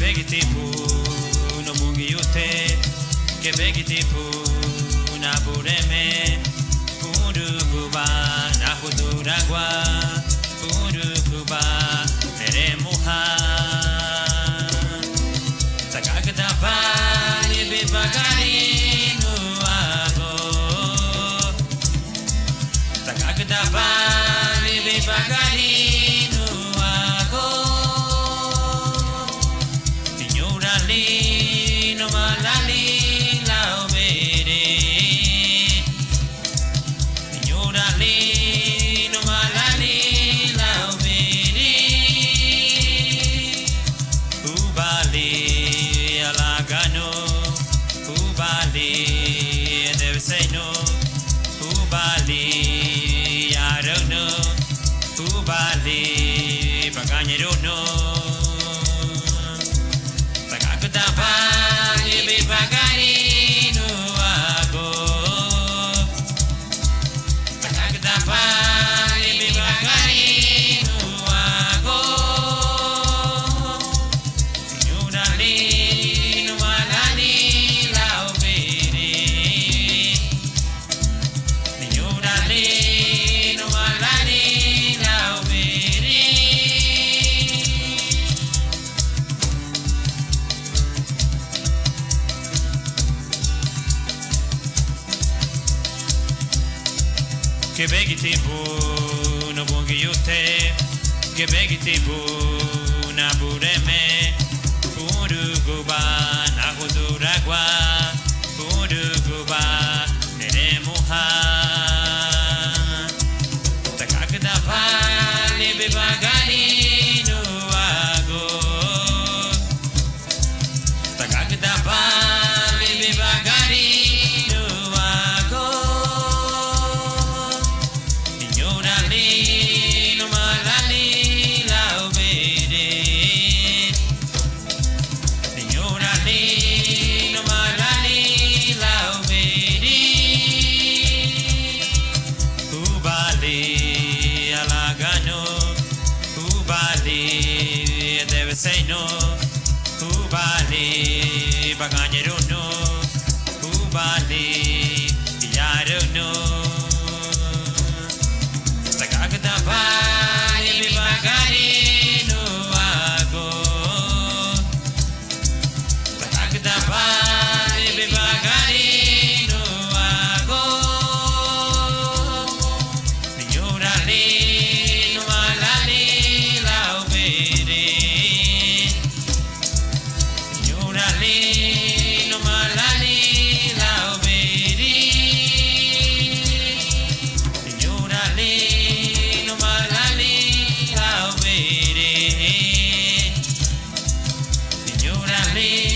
begitipu no mungiyute ke begitipu na bureme puru kuba na huduragwa puru kuba mere muha takagda bali bibagari no ago takagda bali bibagari no malali lao bere Signora li no malali lao bere Ubali alagano Ubali devseno Ubali yarono Ubali paganyero Bali bibagari no ago Takagda bali bibagari no ago Signora li no malali lao bere Signora li no malali lao bere Che begitipu no bungiyute Che begitipu na bureme Puru guba na huduragwa Puru guba nere muha Takagda bali bibagari no ago Takagda bali bibagari no malali lao bere Signora li no malali lao bere Ubali alagano Ubali devseno Ubali baganyero no Ubali yarono Takagda bali bibagari no ago Takagda bali bibagari no ago Signora li no malali lao bere Signora li no malali lao bere Signora li Signora li